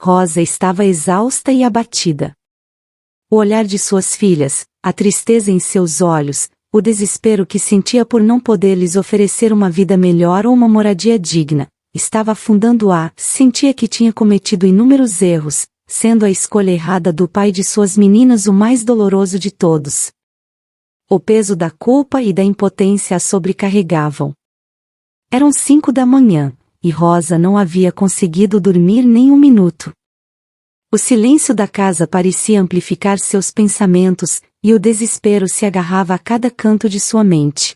Rosa estava exausta e abatida. O olhar de suas filhas, a tristeza em seus olhos, o desespero que sentia por não poder lhes oferecer uma vida melhor ou uma moradia digna, estava afundando-a. Sentia que tinha cometido inúmeros erros, sendo a escolha errada do pai de suas meninas o mais doloroso de todos. O peso da culpa e da impotência a sobrecarregavam. Eram 5 da manhã, e Rosa não havia conseguido dormir nem um minuto. O silêncio da casa parecia amplificar seus pensamentos, e o desespero se agarrava a cada canto de sua mente.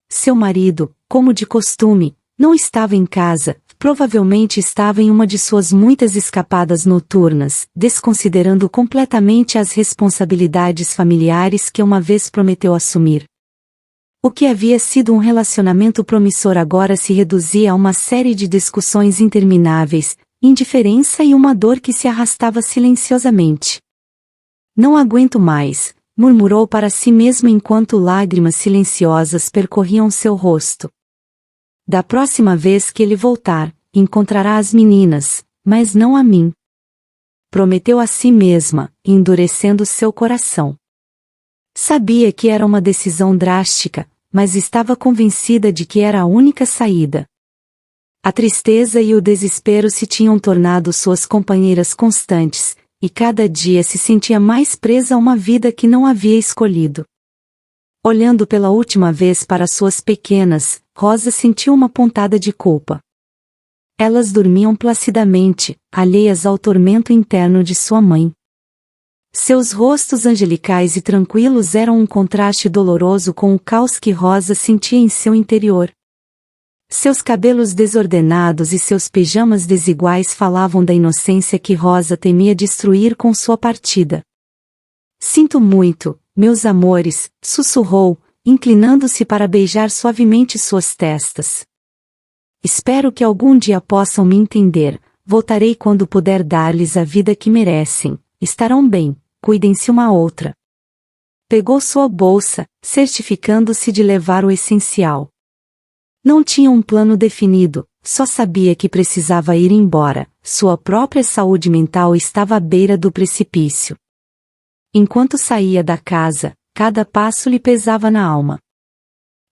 Seu marido, como de costume, não estava em casa, provavelmente estava em uma de suas muitas escapadas noturnas, desconsiderando completamente as responsabilidades familiares que uma vez prometeu assumir. O que havia sido um relacionamento promissor agora se reduzia a uma série de discussões intermináveis, indiferença e uma dor que se arrastava silenciosamente. Não aguento mais, murmurou para si mesmo enquanto lágrimas silenciosas percorriam seu rosto. Da próxima vez que ele voltar, encontrará as meninas, mas não a mim. Prometeu a si mesma, endurecendo seu coração. Sabia que era uma decisão drástica, mas estava convencida de que era a única saída. A tristeza e o desespero se tinham tornado suas companheiras constantes, e cada dia se sentia mais presa a uma vida que não havia escolhido. Olhando pela última vez para suas pequenas, Rosa sentiu uma pontada de culpa. Elas dormiam placidamente, alheias ao tormento interno de sua mãe. Seus rostos angelicais e tranquilos eram um contraste doloroso com o caos que Rosa sentia em seu interior. Seus cabelos desordenados e seus pijamas desiguais falavam da inocência que Rosa temia destruir com sua partida. Sinto muito, meus amores, sussurrou, inclinando-se para beijar suavemente suas testas. Espero que algum dia possam me entender, voltarei quando puder dar-lhes a vida que merecem, estarão bem, cuidem-se uma à outra. Pegou sua bolsa, certificando-se de levar o essencial. Não tinha um plano definido, só sabia que precisava ir embora, sua própria saúde mental estava à beira do precipício. Enquanto saía da casa, cada passo lhe pesava na alma.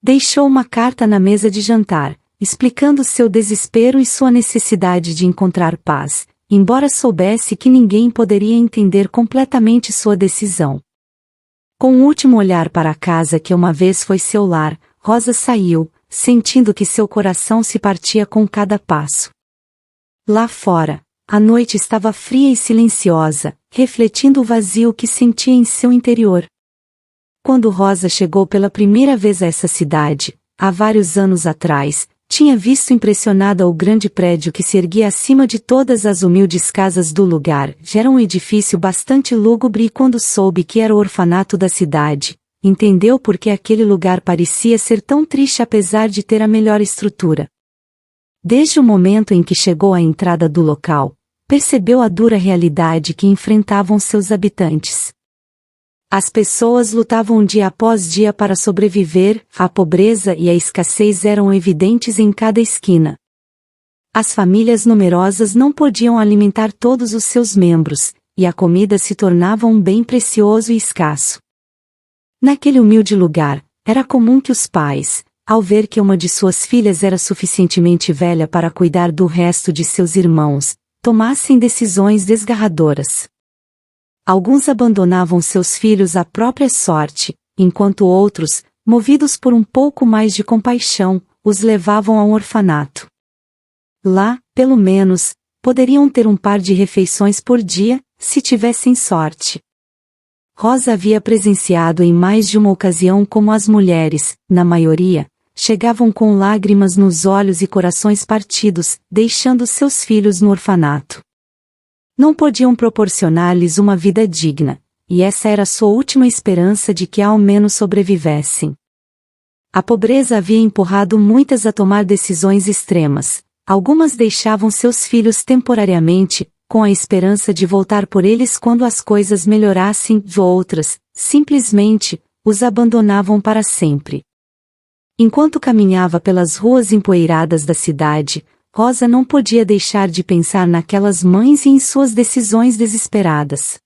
Deixou uma carta na mesa de jantar, explicando seu desespero e sua necessidade de encontrar paz, embora soubesse que ninguém poderia entender completamente sua decisão. Com um último olhar para a casa que uma vez foi seu lar, Rosa saiu, sentindo que seu coração se partia com cada passo. Lá fora, a noite estava fria e silenciosa, refletindo o vazio que sentia em seu interior. Quando Rosa chegou pela primeira vez a essa cidade, há vários anos atrás, tinha visto impressionada o grande prédio que se erguia acima de todas as humildes casas do lugar. Já era um edifício bastante lúgubre e quando soube que era o orfanato da cidade, entendeu por que aquele lugar parecia ser tão triste apesar de ter a melhor estrutura. Desde o momento em que chegou à entrada do local, percebeu a dura realidade que enfrentavam seus habitantes. As pessoas lutavam dia após dia para sobreviver, a pobreza e a escassez eram evidentes em cada esquina. As famílias numerosas não podiam alimentar todos os seus membros, e a comida se tornava um bem precioso e escasso. Naquele humilde lugar, era comum que os pais, ao ver que uma de suas filhas era suficientemente velha para cuidar do resto de seus irmãos, tomassem decisões desgarradoras. Alguns abandonavam seus filhos à própria sorte, enquanto outros, movidos por um pouco mais de compaixão, os levavam a um orfanato. Lá, pelo menos, poderiam ter um par de refeições por dia, se tivessem sorte. Rosa havia presenciado em mais de uma ocasião como as mulheres, na maioria, chegavam com lágrimas nos olhos e corações partidos, deixando seus filhos no orfanato. Não podiam proporcionar-lhes uma vida digna, e essa era sua última esperança de que ao menos sobrevivessem. A pobreza havia empurrado muitas a tomar decisões extremas, algumas deixavam seus filhos temporariamente, com a esperança de voltar por eles quando as coisas melhorassem, outras, simplesmente, os abandonavam para sempre. Enquanto caminhava pelas ruas empoeiradas da cidade, Rosa não podia deixar de pensar naquelas mães e em suas decisões desesperadas.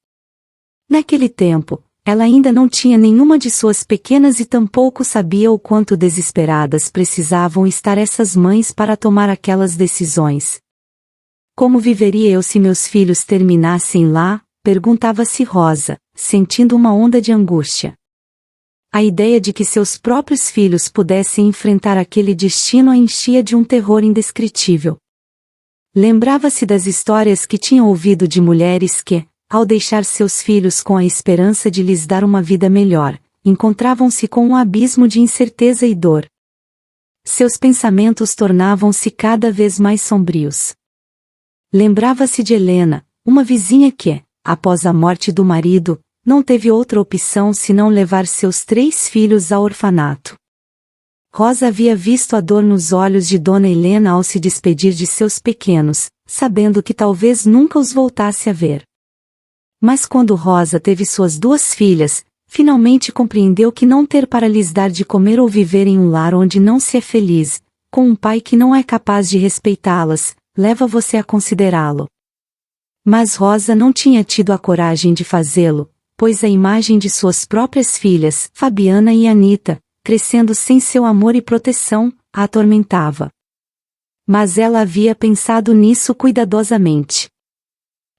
Naquele tempo, ela ainda não tinha nenhuma de suas pequenas e tampouco sabia o quanto desesperadas precisavam estar essas mães para tomar aquelas decisões. Como viveria eu se meus filhos terminassem lá? Perguntava-se Rosa, sentindo uma onda de angústia. A ideia de que seus próprios filhos pudessem enfrentar aquele destino a enchia de um terror indescritível. Lembrava-se das histórias que tinha ouvido de mulheres que, ao deixar seus filhos com a esperança de lhes dar uma vida melhor, encontravam-se com um abismo de incerteza e dor. Seus pensamentos tornavam-se cada vez mais sombrios. Lembrava-se de Helena, uma vizinha que, após a morte do marido, não teve outra opção senão levar seus 3 filhos ao orfanato. Rosa havia visto a dor nos olhos de Dona Helena ao se despedir de seus pequenos, sabendo que talvez nunca os voltasse a ver. Mas quando Rosa teve suas 2 filhas, finalmente compreendeu que não ter para lhes dar de comer ou viver em um lar onde não se é feliz, com um pai que não é capaz de respeitá-las, leva você a considerá-lo. Mas Rosa não tinha tido a coragem de fazê-lo, pois a imagem de suas próprias filhas, Fabiana e Anita, crescendo sem seu amor e proteção, a atormentava. Mas ela havia pensado nisso cuidadosamente.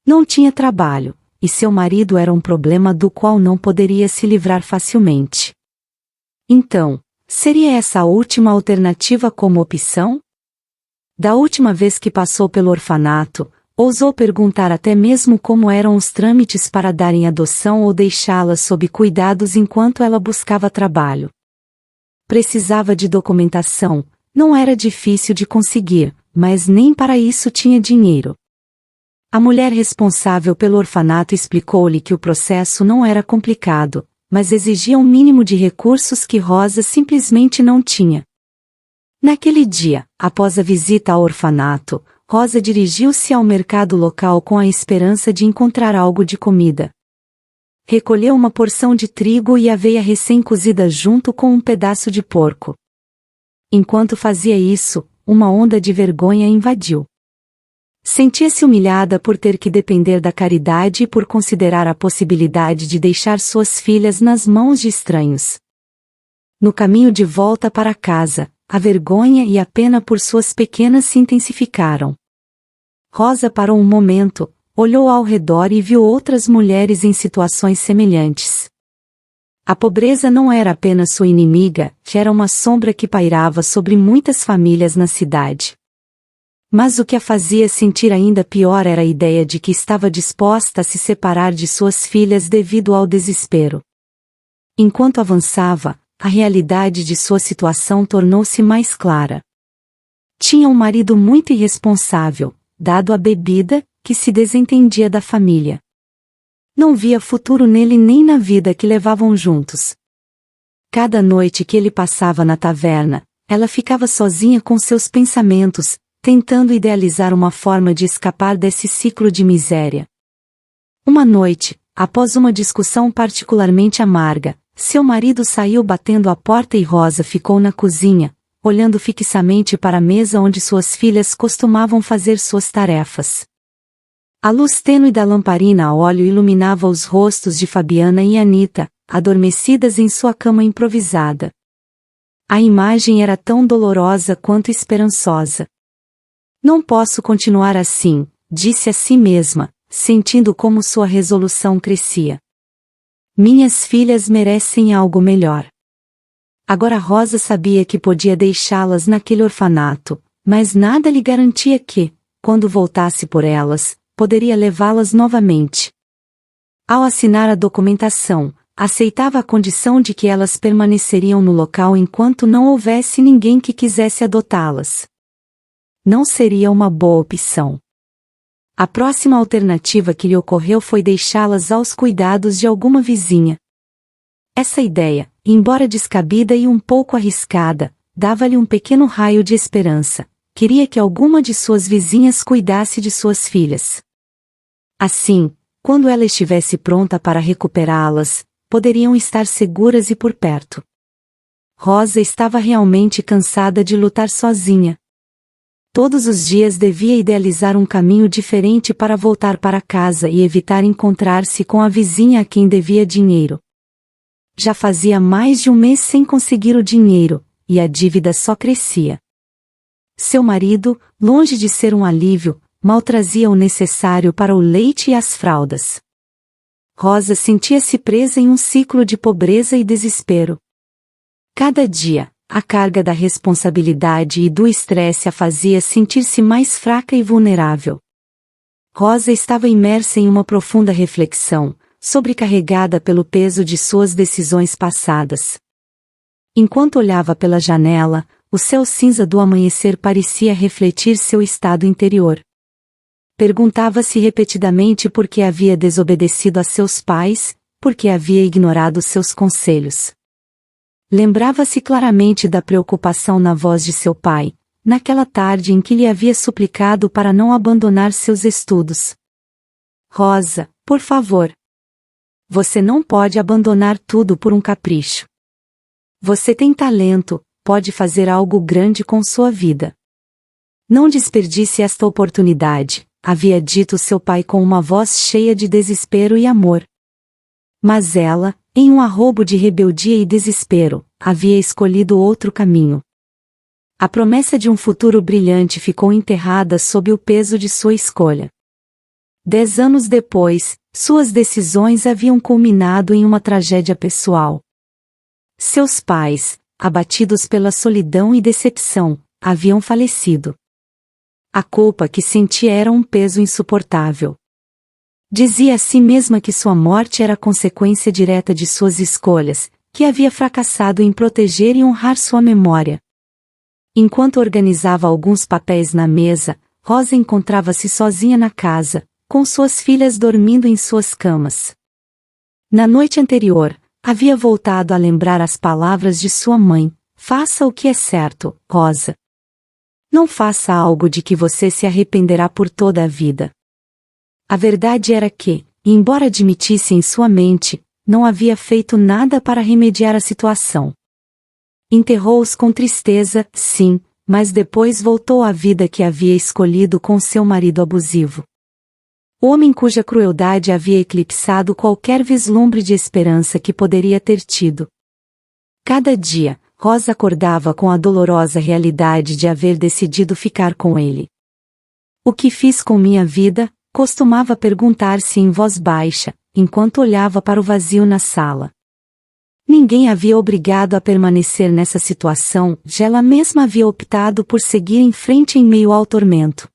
Não tinha trabalho, e seu marido era um problema do qual não poderia se livrar facilmente. Então, seria essa a última alternativa como opção? Da última vez que passou pelo orfanato, ousou perguntar até mesmo como eram os trâmites para dar em adoção ou deixá-la sob cuidados enquanto ela buscava trabalho. Precisava de documentação, não era difícil de conseguir, mas nem para isso tinha dinheiro. A mulher responsável pelo orfanato explicou-lhe que o processo não era complicado, mas exigia um mínimo de recursos que Rosa simplesmente não tinha. Naquele dia, após a visita ao orfanato, Rosa dirigiu-se ao mercado local com a esperança de encontrar algo de comida. Recolheu uma porção de trigo e aveia recém-cozida junto com um pedaço de porco. Enquanto fazia isso, uma onda de vergonha a invadiu. Sentia-se humilhada por ter que depender da caridade e por considerar a possibilidade de deixar suas filhas nas mãos de estranhos. No caminho de volta para casa, a vergonha e a pena por suas pequenas se intensificaram. Rosa parou um momento, olhou ao redor e viu outras mulheres em situações semelhantes. A pobreza não era apenas sua inimiga, era uma sombra que pairava sobre muitas famílias na cidade. Mas o que a fazia sentir ainda pior era a ideia de que estava disposta a se separar de suas filhas devido ao desespero. Enquanto avançava, a realidade de sua situação tornou-se mais clara. Tinha um marido muito irresponsável, dado à bebida, que se desentendia da família. Não via futuro nele nem na vida que levavam juntos. Cada noite que ele passava na taverna, ela ficava sozinha com seus pensamentos, tentando idealizar uma forma de escapar desse ciclo de miséria. Uma noite, após uma discussão particularmente amarga, seu marido saiu batendo a porta e Rosa ficou na cozinha, olhando fixamente para a mesa onde suas filhas costumavam fazer suas tarefas. A luz tênue da lamparina a óleo iluminava os rostos de Fabiana e Anita, adormecidas em sua cama improvisada. A imagem era tão dolorosa quanto esperançosa. Não posso continuar assim, disse a si mesma, sentindo como sua resolução crescia. Minhas filhas merecem algo melhor. Agora Rosa sabia que podia deixá-las naquele orfanato, mas nada lhe garantia que, quando voltasse por elas, poderia levá-las novamente. Ao assinar a documentação, aceitava a condição de que elas permaneceriam no local enquanto não houvesse ninguém que quisesse adotá-las. Não seria uma boa opção. A próxima alternativa que lhe ocorreu foi deixá-las aos cuidados de alguma vizinha. Essa ideia, embora descabida e um pouco arriscada, dava-lhe um pequeno raio de esperança. Queria que alguma de suas vizinhas cuidasse de suas filhas. Assim, quando ela estivesse pronta para recuperá-las, poderiam estar seguras e por perto. Rosa estava realmente cansada de lutar sozinha. Todos os dias devia idealizar um caminho diferente para voltar para casa e evitar encontrar-se com a vizinha a quem devia dinheiro. Já fazia mais de um mês sem conseguir o dinheiro, e a dívida só crescia. Seu marido, longe de ser um alívio, mal trazia o necessário para o leite e as fraldas. Rosa sentia-se presa em um ciclo de pobreza e desespero. Cada dia, a carga da responsabilidade e do estresse a fazia sentir-se mais fraca e vulnerável. Rosa estava imersa em uma profunda reflexão, sobrecarregada pelo peso de suas decisões passadas. Enquanto olhava pela janela, o céu cinza do amanhecer parecia refletir seu estado interior. Perguntava-se repetidamente por que havia desobedecido a seus pais, por que havia ignorado seus conselhos. Lembrava-se claramente da preocupação na voz de seu pai, naquela tarde em que lhe havia suplicado para não abandonar seus estudos. Rosa, por favor. Você não pode abandonar tudo por um capricho. Você tem talento, pode fazer algo grande com sua vida. Não desperdice esta oportunidade, havia dito seu pai com uma voz cheia de desespero e amor. Mas ela, em um arrobo de rebeldia e desespero, havia escolhido outro caminho. A promessa de um futuro brilhante ficou enterrada sob o peso de sua escolha. 10 anos depois, suas decisões haviam culminado em uma tragédia pessoal. Seus pais, abatidos pela solidão e decepção, haviam falecido. A culpa que sentia era um peso insuportável. Dizia a si mesma que sua morte era consequência direta de suas escolhas, que havia fracassado em proteger e honrar sua memória. Enquanto organizava alguns papéis na mesa, Rosa encontrava-se sozinha na casa, com suas filhas dormindo em suas camas. Na noite anterior, havia voltado a lembrar as palavras de sua mãe: faça o que é certo, Rosa. Não faça algo de que você se arrependerá por toda a vida. A verdade era que, embora admitisse em sua mente, não havia feito nada para remediar a situação. Enterrou-os com tristeza, sim, mas depois voltou à vida que havia escolhido com seu marido abusivo. O homem cuja crueldade havia eclipsado qualquer vislumbre de esperança que poderia ter tido. Cada dia, Rosa acordava com a dolorosa realidade de haver decidido ficar com ele. O que fiz com minha vida? Costumava perguntar-se em voz baixa, enquanto olhava para o vazio na sala. Ninguém havia obrigado a permanecer nessa situação, já ela mesma havia optado por seguir em frente em meio ao tormento.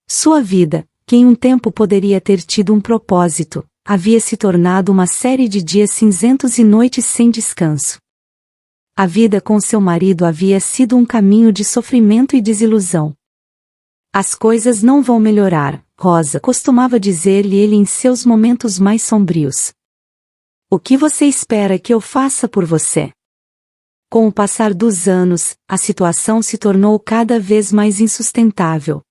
Sua vida, que em um tempo poderia ter tido um propósito, havia se tornado uma série de dias cinzentos e noites sem descanso. A vida com seu marido havia sido um caminho de sofrimento e desilusão. As coisas não vão melhorar, Rosa costumava dizer-lhe ele em seus momentos mais sombrios. O que você espera que eu faça por você? Com o passar dos anos, a situação se tornou cada vez mais insustentável.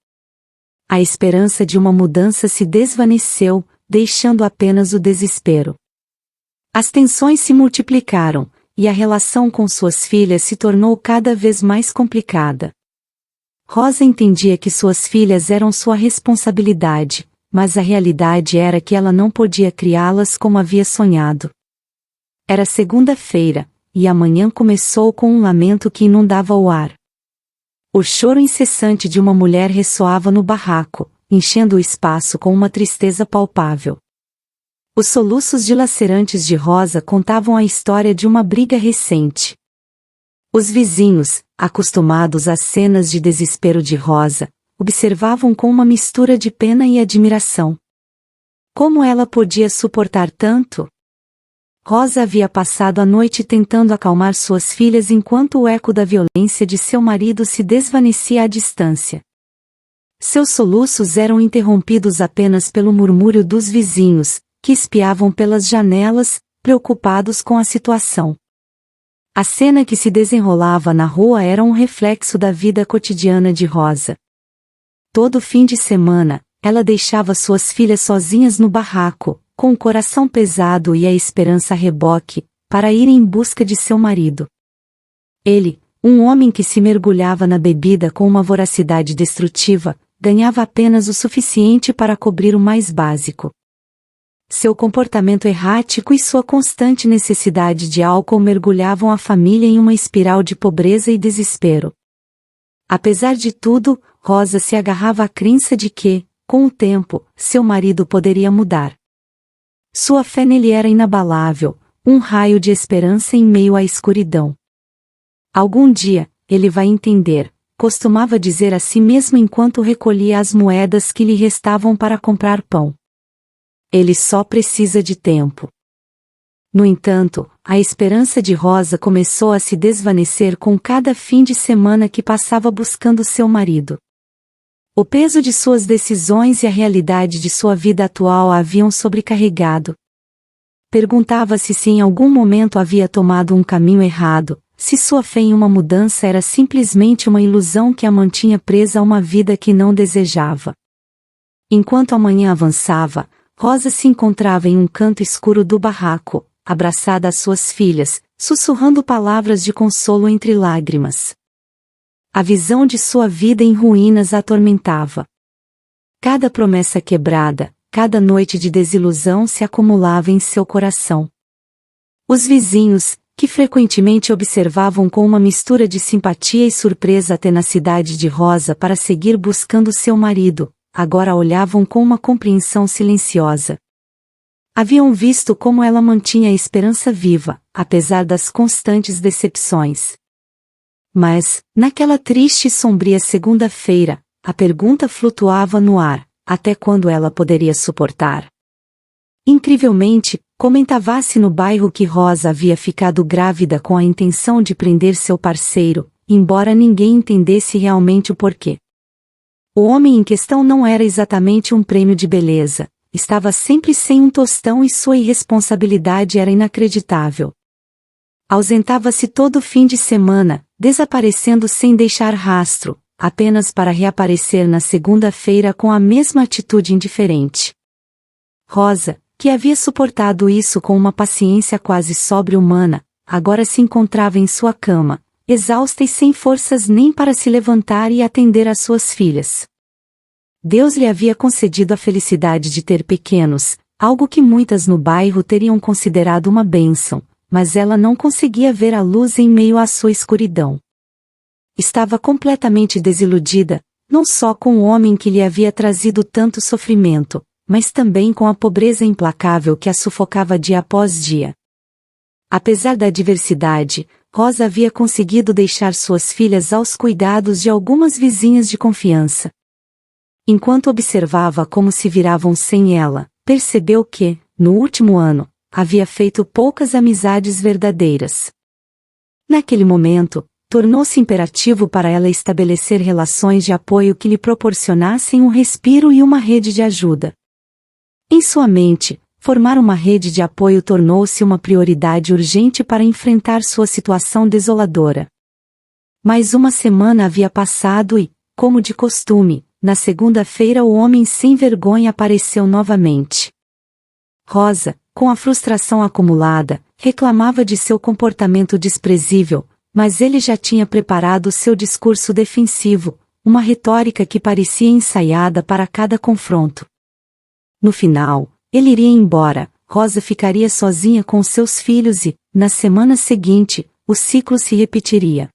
A esperança de uma mudança se desvaneceu, deixando apenas o desespero. As tensões se multiplicaram, e a relação com suas filhas se tornou cada vez mais complicada. Rosa entendia que suas filhas eram sua responsabilidade, mas a realidade era que ela não podia criá-las como havia sonhado. Era segunda-feira, e a manhã começou com um lamento que inundava o ar. O choro incessante de uma mulher ressoava no barraco, enchendo o espaço com uma tristeza palpável. Os soluços dilacerantes de Rosa contavam a história de uma briga recente. Os vizinhos, acostumados às cenas de desespero de Rosa, observavam com uma mistura de pena e admiração. Como ela podia suportar tanto? Rosa havia passado a noite tentando acalmar suas filhas enquanto o eco da violência de seu marido se desvanecia à distância. Seus soluços eram interrompidos apenas pelo murmúrio dos vizinhos, que espiavam pelas janelas, preocupados com a situação. A cena que se desenrolava na rua era um reflexo da vida cotidiana de Rosa. Todo fim de semana, ela deixava suas filhas sozinhas no barraco, com o coração pesado e a esperança a reboque, para ir em busca de seu marido. Ele, um homem que se mergulhava na bebida com uma voracidade destrutiva, ganhava apenas o suficiente para cobrir o mais básico. Seu comportamento errático e sua constante necessidade de álcool mergulhavam a família em uma espiral de pobreza e desespero. Apesar de tudo, Rosa se agarrava à crença de que, com o tempo, seu marido poderia mudar. Sua fé nele era inabalável, um raio de esperança em meio à escuridão. Algum dia, ele vai entender, costumava dizer a si mesmo enquanto recolhia as moedas que lhe restavam para comprar pão. Ele só precisa de tempo. No entanto, a esperança de Rosa começou a se desvanecer com cada fim de semana que passava buscando seu marido. O peso de suas decisões e a realidade de sua vida atual a haviam sobrecarregado. Perguntava-se se em algum momento havia tomado um caminho errado, se sua fé em uma mudança era simplesmente uma ilusão que a mantinha presa a uma vida que não desejava. Enquanto a manhã avançava, Rosa se encontrava em um canto escuro do barraco, abraçada às suas filhas, sussurrando palavras de consolo entre lágrimas. A visão de sua vida em ruínas a atormentava. Cada promessa quebrada, cada noite de desilusão se acumulava em seu coração. Os vizinhos, que frequentemente observavam com uma mistura de simpatia e surpresa a tenacidade de Rosa para seguir buscando seu marido, agora olhavam com uma compreensão silenciosa. Haviam visto como ela mantinha a esperança viva, apesar das constantes decepções. Mas, naquela triste e sombria segunda-feira, a pergunta flutuava no ar: até quando ela poderia suportar? Incrivelmente, comentava-se no bairro que Rosa havia ficado grávida com a intenção de prender seu parceiro, embora ninguém entendesse realmente o porquê. O homem em questão não era exatamente um prêmio de beleza, estava sempre sem um tostão e sua irresponsabilidade era inacreditável. Ausentava-se todo fim de semana, desaparecendo sem deixar rastro, apenas para reaparecer na segunda-feira com a mesma atitude indiferente. Rosa, que havia suportado isso com uma paciência quase sobre-humana, agora se encontrava em sua cama, exausta e sem forças nem para se levantar e atender às suas filhas. Deus lhe havia concedido a felicidade de ter pequenos, algo que muitas no bairro teriam considerado uma bênção, mas ela não conseguia ver a luz em meio à sua escuridão. Estava completamente desiludida, não só com o homem que lhe havia trazido tanto sofrimento, mas também com a pobreza implacável que a sufocava dia após dia. Apesar da adversidade, Rosa havia conseguido deixar suas filhas aos cuidados de algumas vizinhas de confiança. Enquanto observava como se viravam sem ela, percebeu que, no último ano, havia feito poucas amizades verdadeiras. Naquele momento, tornou-se imperativo para ela estabelecer relações de apoio que lhe proporcionassem um respiro e uma rede de ajuda. Em sua mente, formar uma rede de apoio tornou-se uma prioridade urgente para enfrentar sua situação desoladora. Mais uma semana havia passado e, como de costume, na segunda-feira o homem sem vergonha apareceu novamente. Rosa, com a frustração acumulada, reclamava de seu comportamento desprezível, mas ele já tinha preparado seu discurso defensivo, uma retórica que parecia ensaiada para cada confronto. No final, ele iria embora, Rosa ficaria sozinha com seus filhos e, na semana seguinte, o ciclo se repetiria.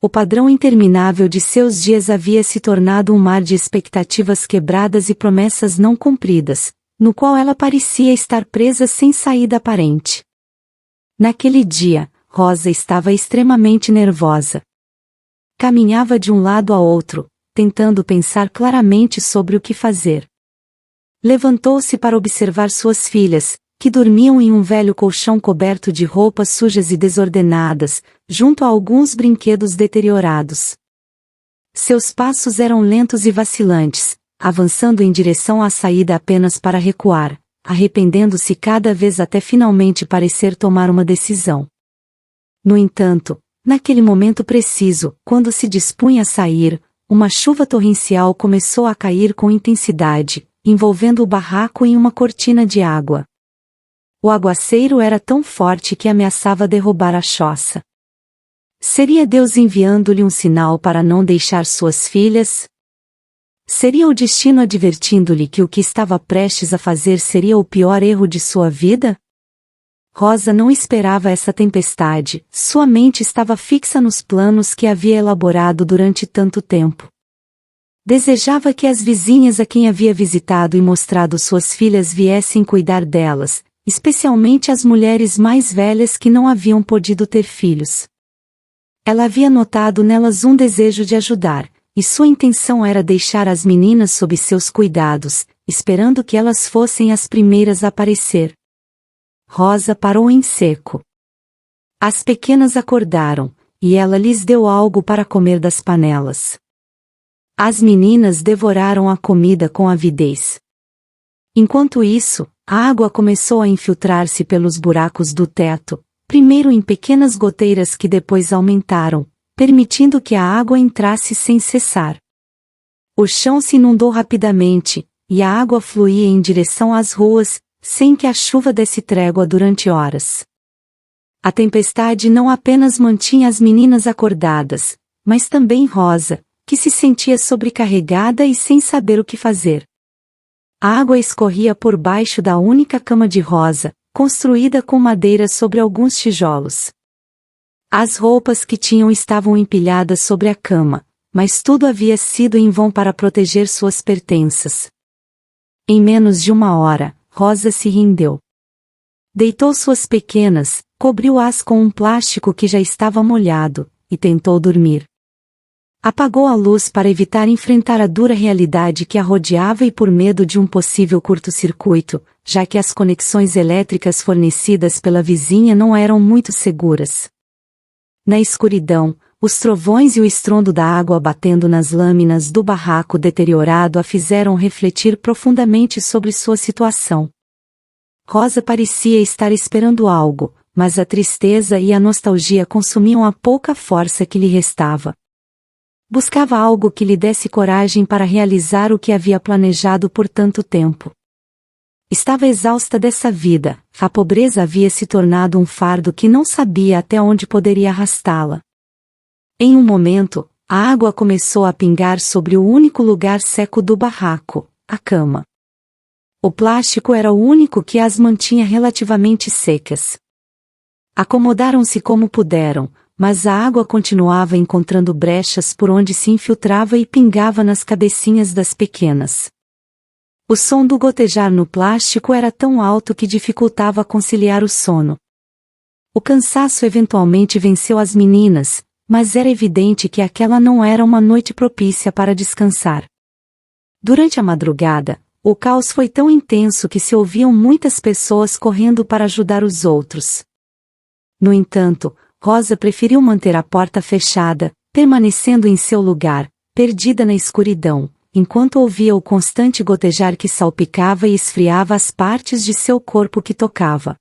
O padrão interminável de seus dias havia se tornado um mar de expectativas quebradas e promessas não cumpridas, no qual ela parecia estar presa sem saída aparente. Naquele dia, Rosa estava extremamente nervosa. Caminhava de um lado a outro, tentando pensar claramente sobre o que fazer. Levantou-se para observar suas filhas, que dormiam em um velho colchão coberto de roupas sujas e desordenadas, junto a alguns brinquedos deteriorados. Seus passos eram lentos e vacilantes, avançando em direção à saída apenas para recuar, arrependendo-se cada vez até finalmente parecer tomar uma decisão. No entanto, naquele momento preciso, quando se dispunha a sair, uma chuva torrencial começou a cair com intensidade, envolvendo o barraco em uma cortina de água. O aguaceiro era tão forte que ameaçava derrubar a choça. Seria Deus enviando-lhe um sinal para não deixar suas filhas? Seria o destino advertindo-lhe que o que estava prestes a fazer seria o pior erro de sua vida? Rosa não esperava essa tempestade, sua mente estava fixa nos planos que havia elaborado durante tanto tempo. Desejava que as vizinhas a quem havia visitado e mostrado suas filhas viessem cuidar delas, especialmente as mulheres mais velhas que não haviam podido ter filhos. Ela havia notado nelas um desejo de ajudar, e sua intenção era deixar as meninas sob seus cuidados, esperando que elas fossem as primeiras a aparecer. Rosa parou em seco. As pequenas acordaram, e ela lhes deu algo para comer das panelas. As meninas devoraram a comida com avidez. Enquanto isso, a água começou a infiltrar-se pelos buracos do teto, primeiro em pequenas goteiras que depois aumentaram, permitindo que a água entrasse sem cessar. O chão se inundou rapidamente, e a água fluía em direção às ruas, sem que a chuva desse trégua durante horas. A tempestade não apenas mantinha as meninas acordadas, mas também Rosa, que se sentia sobrecarregada e sem saber o que fazer. A água escorria por baixo da única cama de Rosa, construída com madeira sobre alguns tijolos. As roupas que tinham estavam empilhadas sobre a cama, mas tudo havia sido em vão para proteger suas pertenças. Em menos de uma hora, Rosa se rendeu. Deitou suas pequenas, cobriu-as com um plástico que já estava molhado, e tentou dormir. Apagou a luz para evitar enfrentar a dura realidade que a rodeava e por medo de um possível curto-circuito, já que as conexões elétricas fornecidas pela vizinha não eram muito seguras. Na escuridão, os trovões e o estrondo da água batendo nas lâminas do barraco deteriorado a fizeram refletir profundamente sobre sua situação. Rosa parecia estar esperando algo, mas a tristeza e a nostalgia consumiam a pouca força que lhe restava. Buscava algo que lhe desse coragem para realizar o que havia planejado por tanto tempo. Estava exausta dessa vida, a pobreza havia se tornado um fardo que não sabia até onde poderia arrastá-la. Em um momento, a água começou a pingar sobre o único lugar seco do barraco, a cama. O plástico era o único que as mantinha relativamente secas. Acomodaram-se como puderam, mas a água continuava encontrando brechas por onde se infiltrava e pingava nas cabecinhas das pequenas. O som do gotejar no plástico era tão alto que dificultava conciliar o sono. O cansaço eventualmente venceu as meninas, mas era evidente que aquela não era uma noite propícia para descansar. Durante a madrugada, o caos foi tão intenso que se ouviam muitas pessoas correndo para ajudar os outros. No entanto, Rosa preferiu manter a porta fechada, permanecendo em seu lugar, perdida na escuridão, enquanto ouvia o constante gotejar que salpicava e esfriava as partes de seu corpo que tocava.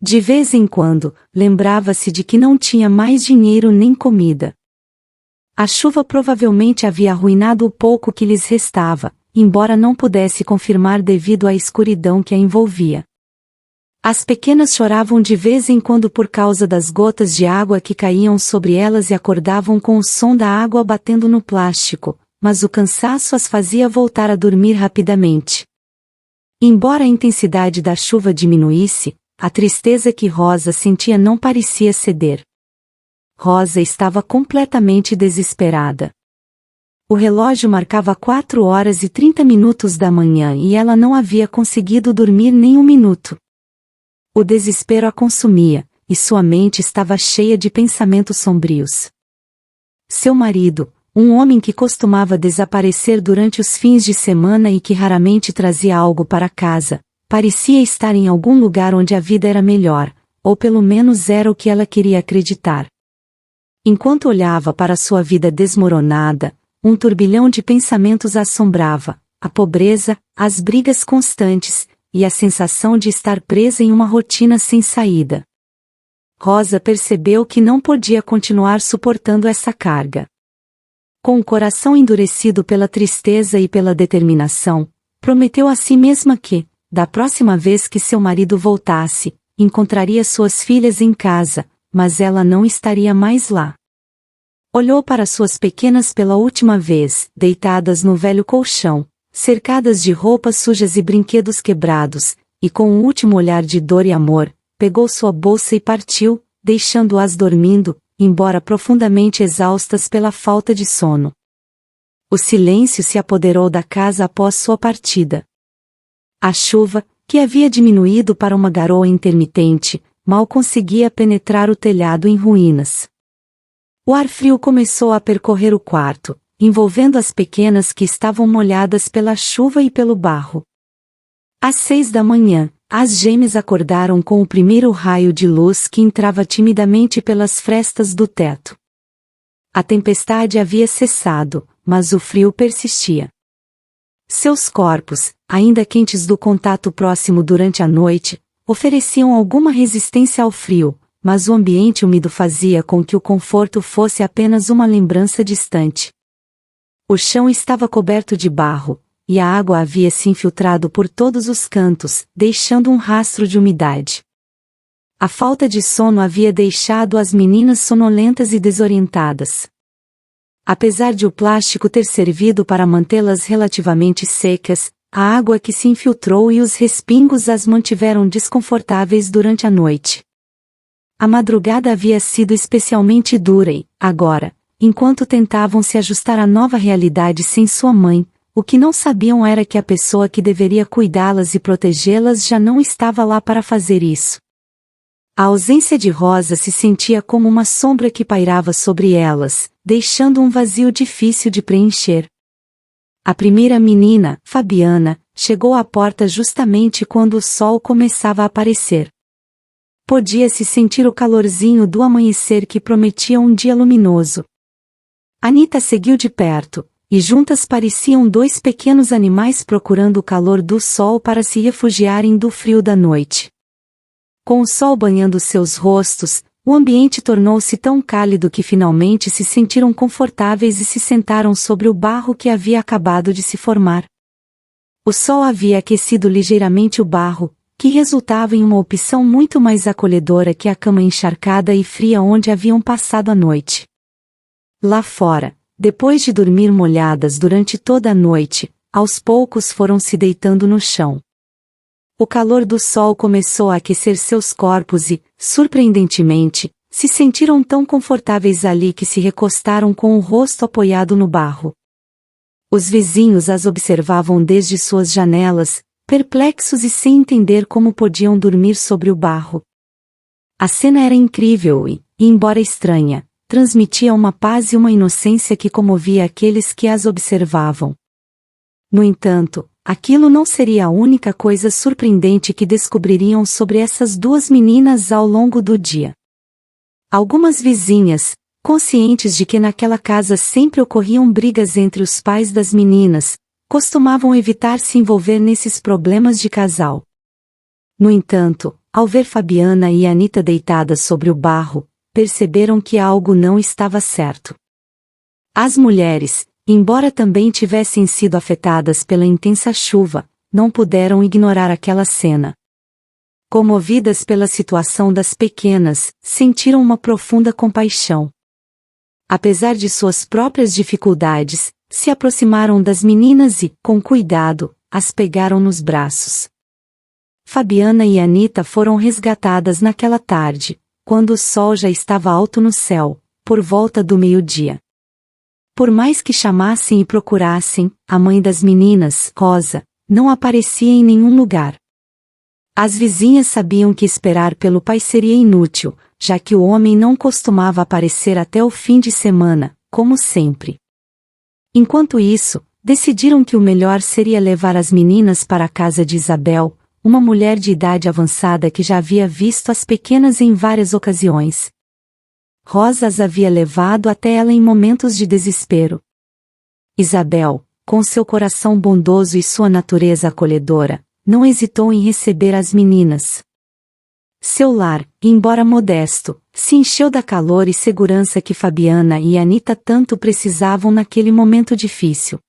De vez em quando, lembrava-se de que não tinha mais dinheiro nem comida. A chuva provavelmente havia arruinado o pouco que lhes restava, embora não pudesse confirmar devido à escuridão que a envolvia. As pequenas choravam de vez em quando por causa das gotas de água que caíam sobre elas e acordavam com o som da água batendo no plástico, mas o cansaço as fazia voltar a dormir rapidamente. Embora a intensidade da chuva diminuísse, a tristeza que Rosa sentia não parecia ceder. Rosa estava completamente desesperada. O relógio marcava 4h30 da manhã e ela não havia conseguido dormir nem um minuto. O desespero a consumia, e sua mente estava cheia de pensamentos sombrios. Seu marido, um homem que costumava desaparecer durante os fins de semana e que raramente trazia algo para casa, parecia estar em algum lugar onde a vida era melhor, ou pelo menos era o que ela queria acreditar. Enquanto olhava para sua vida desmoronada, um turbilhão de pensamentos a assombrava, a pobreza, as brigas constantes, e a sensação de estar presa em uma rotina sem saída. Rosa percebeu que não podia continuar suportando essa carga. Com o coração endurecido pela tristeza e pela determinação, prometeu a si mesma que, da próxima vez que seu marido voltasse, encontraria suas filhas em casa, mas ela não estaria mais lá. Olhou para suas pequenas pela última vez, deitadas no velho colchão, cercadas de roupas sujas e brinquedos quebrados, e com um último olhar de dor e amor, pegou sua bolsa e partiu, deixando-as dormindo, embora profundamente exaustas pela falta de sono. O silêncio se apoderou da casa após sua partida. A chuva, que havia diminuído para uma garoa intermitente, mal conseguia penetrar o telhado em ruínas. O ar frio começou a percorrer o quarto, envolvendo as pequenas que estavam molhadas pela chuva e pelo barro. Às 6 da manhã, as gêmeas acordaram com o primeiro raio de luz que entrava timidamente pelas frestas do teto. A tempestade havia cessado, mas o frio persistia. Seus corpos, ainda quentes do contato próximo durante a noite, ofereciam alguma resistência ao frio, mas o ambiente úmido fazia com que o conforto fosse apenas uma lembrança distante. O chão estava coberto de barro, e a água havia se infiltrado por todos os cantos, deixando um rastro de umidade. A falta de sono havia deixado as meninas sonolentas e desorientadas. Apesar de o plástico ter servido para mantê-las relativamente secas, a água que se infiltrou e os respingos as mantiveram desconfortáveis durante a noite. A madrugada havia sido especialmente dura e, agora, enquanto tentavam se ajustar à nova realidade sem sua mãe, o que não sabiam era que a pessoa que deveria cuidá-las e protegê-las já não estava lá para fazer isso. A ausência de Rosa se sentia como uma sombra que pairava sobre elas, deixando um vazio difícil de preencher. A primeira menina, Fabiana, chegou à porta justamente quando o sol começava a aparecer. Podia-se sentir o calorzinho do amanhecer que prometia um dia luminoso. Anita seguiu de perto, e juntas pareciam dois pequenos animais procurando o calor do sol para se refugiarem do frio da noite. Com o sol banhando seus rostos, o ambiente tornou-se tão cálido que finalmente se sentiram confortáveis e se sentaram sobre o barro que havia acabado de se formar. O sol havia aquecido ligeiramente o barro, que resultava em uma opção muito mais acolhedora que a cama encharcada e fria onde haviam passado a noite. Lá fora, depois de dormir molhadas durante toda a noite, aos poucos foram se deitando no chão. O calor do sol começou a aquecer seus corpos e, surpreendentemente, se sentiram tão confortáveis ali que se recostaram com o rosto apoiado no barro. Os vizinhos as observavam desde suas janelas, perplexos e sem entender como podiam dormir sobre o barro. A cena era incrível e, embora estranha, transmitia uma paz e uma inocência que comovia aqueles que as observavam. No entanto, aquilo não seria a única coisa surpreendente que descobririam sobre essas duas meninas ao longo do dia. Algumas vizinhas, conscientes de que naquela casa sempre ocorriam brigas entre os pais das meninas, costumavam evitar se envolver nesses problemas de casal. No entanto, ao ver Fabiana e Anita deitadas sobre o barro, perceberam que algo não estava certo. As mulheres, embora também tivessem sido afetadas pela intensa chuva, não puderam ignorar aquela cena. Comovidas pela situação das pequenas, sentiram uma profunda compaixão. Apesar de suas próprias dificuldades, se aproximaram das meninas e, com cuidado, as pegaram nos braços. Fabiana e Anita foram resgatadas naquela tarde, quando o sol já estava alto no céu, por volta do meio-dia. Por mais que chamassem e procurassem, a mãe das meninas, Rosa, não aparecia em nenhum lugar. As vizinhas sabiam que esperar pelo pai seria inútil, já que o homem não costumava aparecer até o fim de semana, como sempre. Enquanto isso, decidiram que o melhor seria levar as meninas para a casa de Isabel, uma mulher de idade avançada que já havia visto as pequenas em várias ocasiões. Rosa as havia levado até ela em momentos de desespero. Isabel, com seu coração bondoso e sua natureza acolhedora, não hesitou em receber as meninas. Seu lar, embora modesto, se encheu da calor e segurança que Fabiana e Anita tanto precisavam naquele momento difícil.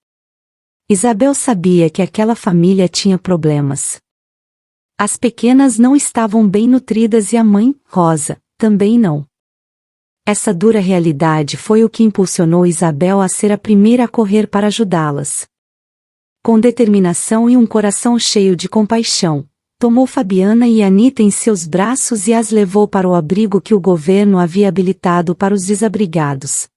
Isabel sabia que aquela família tinha problemas. As pequenas não estavam bem nutridas e a mãe, Rosa, também não. Essa dura realidade foi o que impulsionou Isabel a ser a primeira a correr para ajudá-las. Com determinação e um coração cheio de compaixão, tomou Fabiana e Anita em seus braços e as levou para o abrigo que o governo havia habilitado para os desabrigados.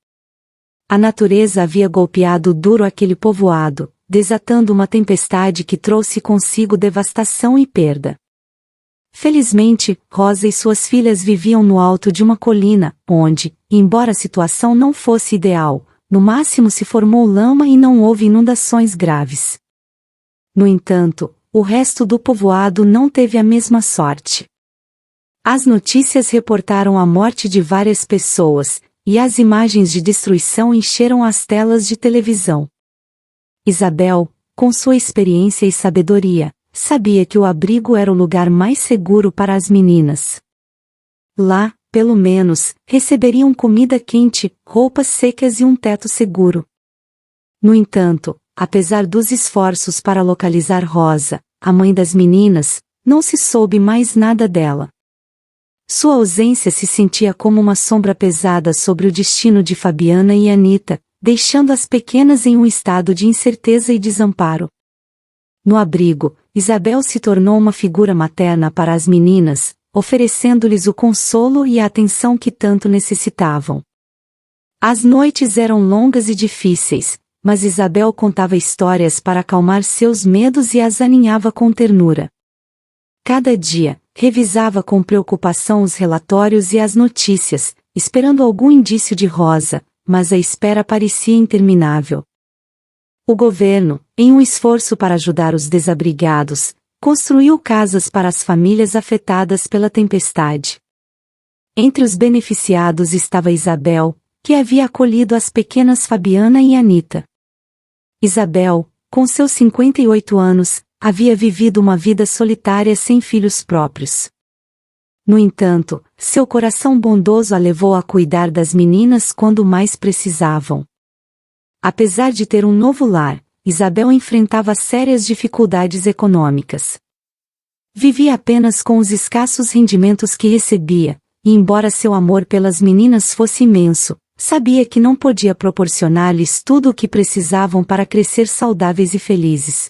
A natureza havia golpeado duro aquele povoado, desatando uma tempestade que trouxe consigo devastação e perda. Felizmente, Rosa e suas filhas viviam no alto de uma colina, onde, embora a situação não fosse ideal, no máximo se formou lama e não houve inundações graves. No entanto, o resto do povoado não teve a mesma sorte. As notícias reportaram a morte de várias pessoas, e as imagens de destruição encheram as telas de televisão. Isabel, com sua experiência e sabedoria, sabia que o abrigo era o lugar mais seguro para as meninas. Lá, pelo menos, receberiam comida quente, roupas secas e um teto seguro. No entanto, apesar dos esforços para localizar Rosa, a mãe das meninas, não se soube mais nada dela. Sua ausência se sentia como uma sombra pesada sobre o destino de Fabiana e Anita, deixando as pequenas em um estado de incerteza e desamparo. No abrigo, Isabel se tornou uma figura materna para as meninas, oferecendo-lhes o consolo e a atenção que tanto necessitavam. As noites eram longas e difíceis, mas Isabel contava histórias para acalmar seus medos e as aninhava com ternura. Cada dia, revisava com preocupação os relatórios e as notícias, esperando algum indício de Rosa, mas a espera parecia interminável. O governo, em um esforço para ajudar os desabrigados, construiu casas para as famílias afetadas pela tempestade. Entre os beneficiados estava Isabel, que havia acolhido as pequenas Fabiana e Anita. Isabel, com seus 58 anos, havia vivido uma vida solitária sem filhos próprios. No entanto, seu coração bondoso a levou a cuidar das meninas quando mais precisavam. Apesar de ter um novo lar, Isabel enfrentava sérias dificuldades econômicas. Vivia apenas com os escassos rendimentos que recebia, e embora seu amor pelas meninas fosse imenso, sabia que não podia proporcionar-lhes tudo o que precisavam para crescer saudáveis e felizes.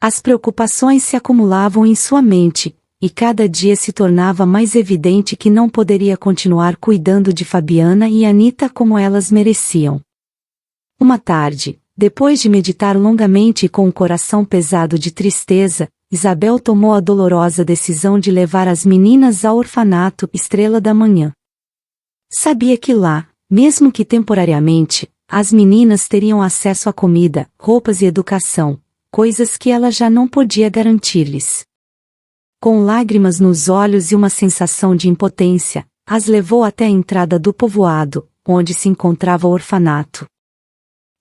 As preocupações se acumulavam em sua mente, e cada dia se tornava mais evidente que não poderia continuar cuidando de Fabiana e Anita como elas mereciam. Uma tarde, depois de meditar longamente e com o coração pesado de tristeza, Isabel tomou a dolorosa decisão de levar as meninas ao orfanato Estrela da Manhã. Sabia que lá, mesmo que temporariamente, as meninas teriam acesso a comida, roupas e educação, coisas que ela já não podia garantir-lhes. Com lágrimas nos olhos e uma sensação de impotência, as levou até a entrada do povoado, onde se encontrava o orfanato.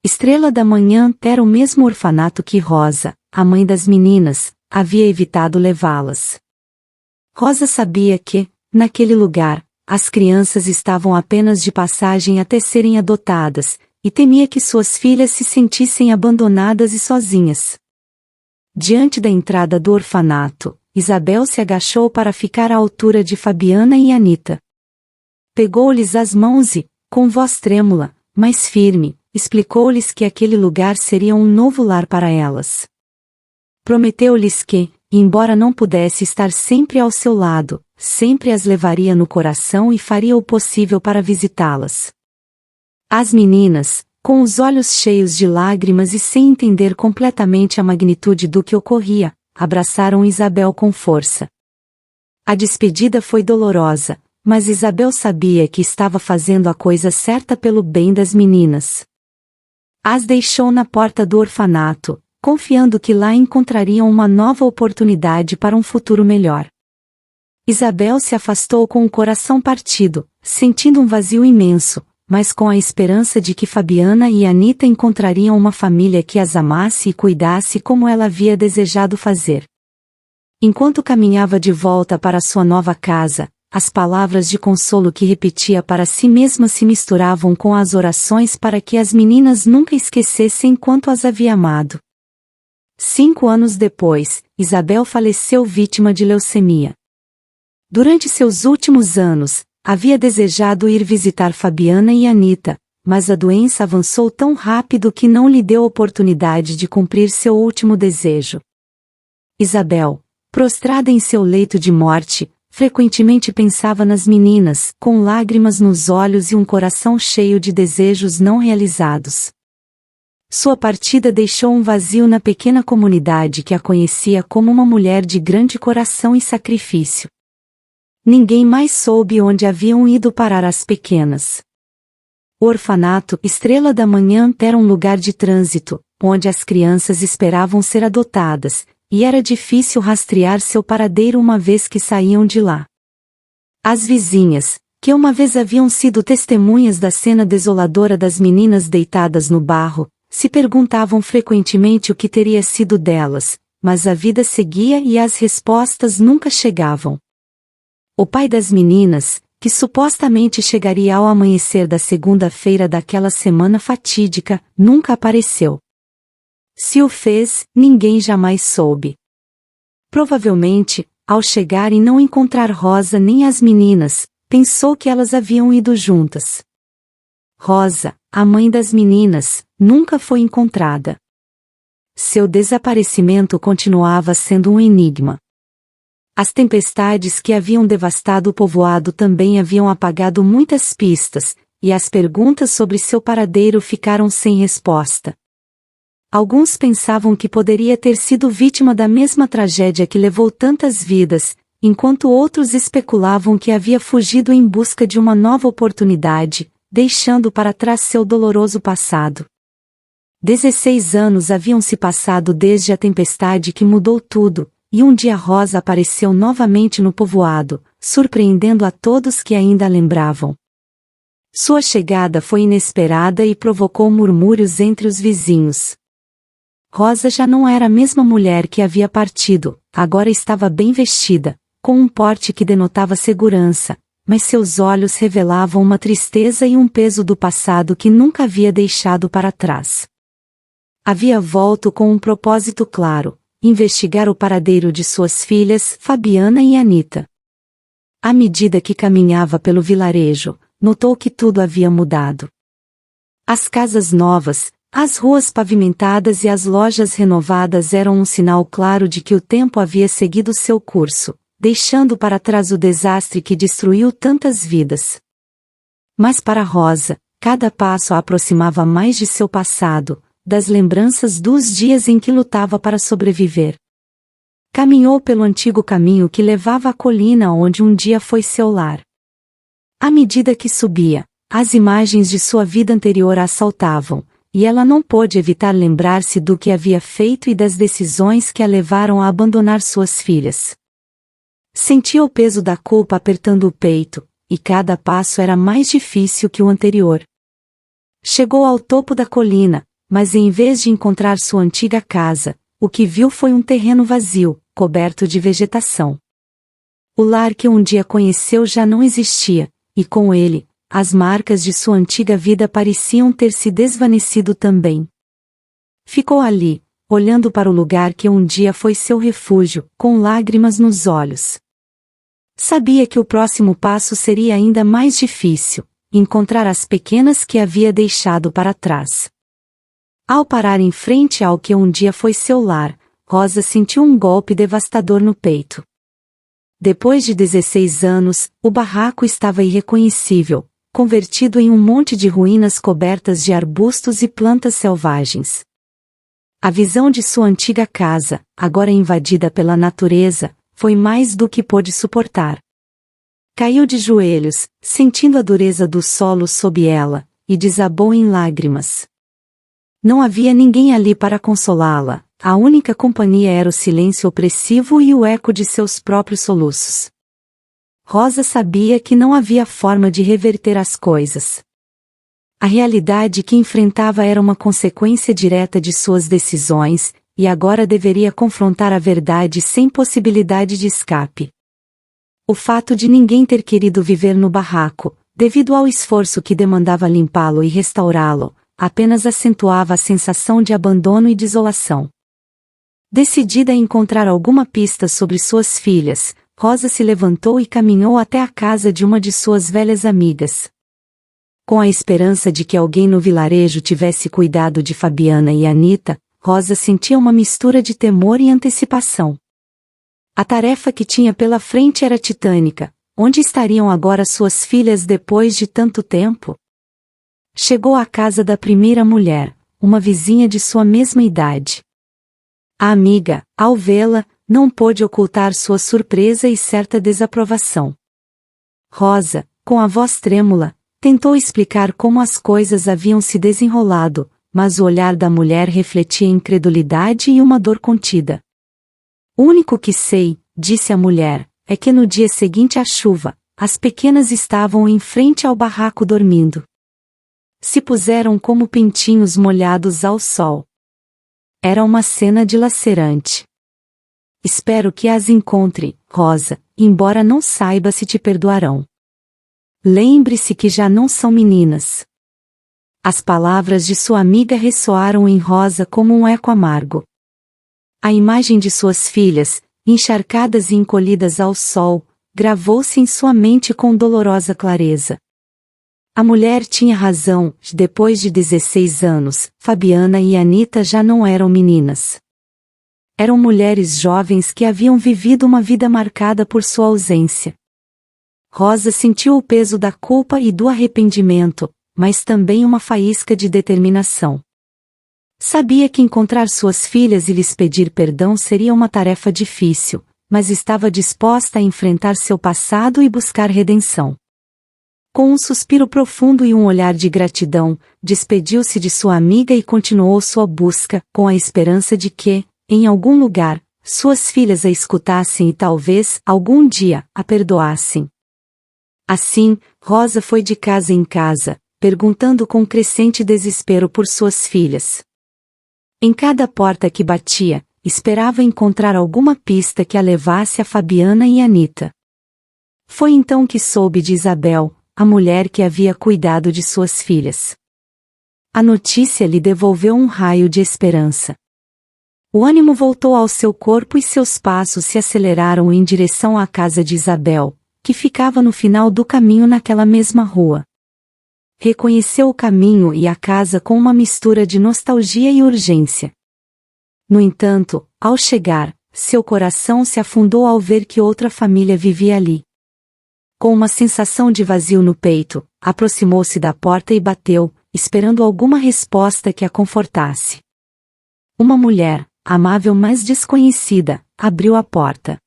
Estrela da Manhã era o mesmo orfanato que Rosa, a mãe das meninas, havia evitado levá-las. Rosa sabia que, naquele lugar, as crianças estavam apenas de passagem até serem adotadas, e temia que suas filhas se sentissem abandonadas e sozinhas. Diante da entrada do orfanato, Isabel se agachou para ficar à altura de Fabiana e Anita. Pegou-lhes as mãos e, com voz trêmula, mas firme, explicou-lhes que aquele lugar seria um novo lar para elas. Prometeu-lhes que, embora não pudesse estar sempre ao seu lado, sempre as levaria no coração e faria o possível para visitá-las. As meninas, com os olhos cheios de lágrimas e sem entender completamente a magnitude do que ocorria, abraçaram Isabel com força. A despedida foi dolorosa, mas Isabel sabia que estava fazendo a coisa certa pelo bem das meninas. As deixou na porta do orfanato, confiando que lá encontrariam uma nova oportunidade para um futuro melhor. Isabel se afastou com o coração partido, sentindo um vazio imenso, mas com a esperança de que Fabiana e Anita encontrariam uma família que as amasse e cuidasse como ela havia desejado fazer. Enquanto caminhava de volta para sua nova casa, as palavras de consolo que repetia para si mesma se misturavam com as orações para que as meninas nunca esquecessem quanto as havia amado. 5 anos depois, Isabel faleceu vítima de leucemia. Durante seus últimos anos, havia desejado ir visitar Fabiana e Anita, mas a doença avançou tão rápido que não lhe deu oportunidade de cumprir seu último desejo. Isabel, prostrada em seu leito de morte, frequentemente pensava nas meninas, com lágrimas nos olhos e um coração cheio de desejos não realizados. Sua partida deixou um vazio na pequena comunidade que a conhecia como uma mulher de grande coração e sacrifício. Ninguém mais soube onde haviam ido parar as pequenas. O orfanato Estrela da Manhã era um lugar de trânsito, onde as crianças esperavam ser adotadas, e era difícil rastrear seu paradeiro uma vez que saíam de lá. As vizinhas, que uma vez haviam sido testemunhas da cena desoladora das meninas deitadas no barro, se perguntavam frequentemente o que teria sido delas, mas a vida seguia e as respostas nunca chegavam. O pai das meninas, que supostamente chegaria ao amanhecer da segunda-feira daquela semana fatídica, nunca apareceu. Se o fez, ninguém jamais soube. Provavelmente, ao chegar e não encontrar Rosa nem as meninas, pensou que elas haviam ido juntas. Rosa, a mãe das meninas, nunca foi encontrada. Seu desaparecimento continuava sendo um enigma. As tempestades que haviam devastado o povoado também haviam apagado muitas pistas, e as perguntas sobre seu paradeiro ficaram sem resposta. Alguns pensavam que poderia ter sido vítima da mesma tragédia que levou tantas vidas, enquanto outros especulavam que havia fugido em busca de uma nova oportunidade, deixando para trás seu doloroso passado. 16 anos haviam se passado desde a tempestade que mudou tudo, e um dia Rosa apareceu novamente no povoado, surpreendendo a todos que ainda a lembravam. Sua chegada foi inesperada e provocou murmúrios entre os vizinhos. Rosa já não era a mesma mulher que havia partido, agora estava bem vestida, com um porte que denotava segurança, mas seus olhos revelavam uma tristeza e um peso do passado que nunca havia deixado para trás. Havia volto com um propósito claro: investigar o paradeiro de suas filhas, Fabiana e Anita. À medida que caminhava pelo vilarejo, notou que tudo havia mudado. As casas novas, as ruas pavimentadas e as lojas renovadas eram um sinal claro de que o tempo havia seguido seu curso, deixando para trás o desastre que destruiu tantas vidas. Mas para Rosa, cada passo a aproximava mais de seu passado, das lembranças dos dias em que lutava para sobreviver. Caminhou pelo antigo caminho que levava à colina onde um dia foi seu lar. À medida que subia, as imagens de sua vida anterior a assaltavam, e ela não pôde evitar lembrar-se do que havia feito e das decisões que a levaram a abandonar suas filhas. Sentia o peso da culpa apertando o peito, e cada passo era mais difícil que o anterior. Chegou ao topo da colina, mas em vez de encontrar sua antiga casa, o que viu foi um terreno vazio, coberto de vegetação. O lar que um dia conheceu já não existia, e com ele, as marcas de sua antiga vida pareciam ter se desvanecido também. Ficou ali, olhando para o lugar que um dia foi seu refúgio, com lágrimas nos olhos. Sabia que o próximo passo seria ainda mais difícil: encontrar as pequenas que havia deixado para trás. Ao parar em frente ao que um dia foi seu lar, Rosa sentiu um golpe devastador no peito. Depois de 16 anos, o barraco estava irreconhecível, convertido em um monte de ruínas cobertas de arbustos e plantas selvagens. A visão de sua antiga casa, agora invadida pela natureza, foi mais do que pôde suportar. Caiu de joelhos, sentindo a dureza do solo sob ela, e desabou em lágrimas. Não havia ninguém ali para consolá-la, a única companhia era o silêncio opressivo e o eco de seus próprios soluços. Rosa sabia que não havia forma de reverter as coisas. A realidade que enfrentava era uma consequência direta de suas decisões, e agora deveria confrontar a verdade sem possibilidade de escape. O fato de ninguém ter querido viver no barraco, devido ao esforço que demandava limpá-lo e restaurá-lo, apenas acentuava a sensação de abandono e desolação. Decidida a encontrar alguma pista sobre suas filhas, Rosa se levantou e caminhou até a casa de uma de suas velhas amigas. Com a esperança de que alguém no vilarejo tivesse cuidado de Fabiana e Anita, Rosa sentia uma mistura de temor e antecipação. A tarefa que tinha pela frente era titânica. Onde estariam agora suas filhas depois de tanto tempo? Chegou à casa da primeira mulher, uma vizinha de sua mesma idade. A amiga, ao vê-la, não pôde ocultar sua surpresa e certa desaprovação. Rosa, com a voz trêmula, tentou explicar como as coisas haviam se desenrolado, mas o olhar da mulher refletia incredulidade e uma dor contida. O único que sei, disse a mulher, é que no dia seguinte à chuva, as pequenas estavam em frente ao barraco dormindo. Se puseram como pintinhos molhados ao sol. Era uma cena dilacerante. Espero que as encontre, Rosa, embora não saiba se te perdoarão. Lembre-se que já não são meninas. As palavras de sua amiga ressoaram em Rosa como um eco amargo. A imagem de suas filhas, encharcadas e encolhidas ao sol, gravou-se em sua mente com dolorosa clareza. A mulher tinha razão, depois de 16 anos, Fabiana e Anita já não eram meninas. Eram mulheres jovens que haviam vivido uma vida marcada por sua ausência. Rosa sentiu o peso da culpa e do arrependimento, mas também uma faísca de determinação. Sabia que encontrar suas filhas e lhes pedir perdão seria uma tarefa difícil, mas estava disposta a enfrentar seu passado e buscar redenção. Com um suspiro profundo e um olhar de gratidão, despediu-se de sua amiga e continuou sua busca, com a esperança de que, em algum lugar, suas filhas a escutassem e talvez, algum dia, a perdoassem. Assim, Rosa foi de casa em casa, perguntando com crescente desespero por suas filhas. Em cada porta que batia, esperava encontrar alguma pista que a levasse a Fabiana e Anita. Foi então que soube de Isabel, a mulher que havia cuidado de suas filhas. A notícia lhe devolveu um raio de esperança. O ânimo voltou ao seu corpo e seus passos se aceleraram em direção à casa de Isabel, que ficava no final do caminho naquela mesma rua. Reconheceu o caminho e a casa com uma mistura de nostalgia e urgência. No entanto, ao chegar, seu coração se afundou ao ver que outra família vivia ali. Com uma sensação de vazio no peito, aproximou-se da porta e bateu, esperando alguma resposta que a confortasse. Uma mulher, amável mas desconhecida, abriu a porta.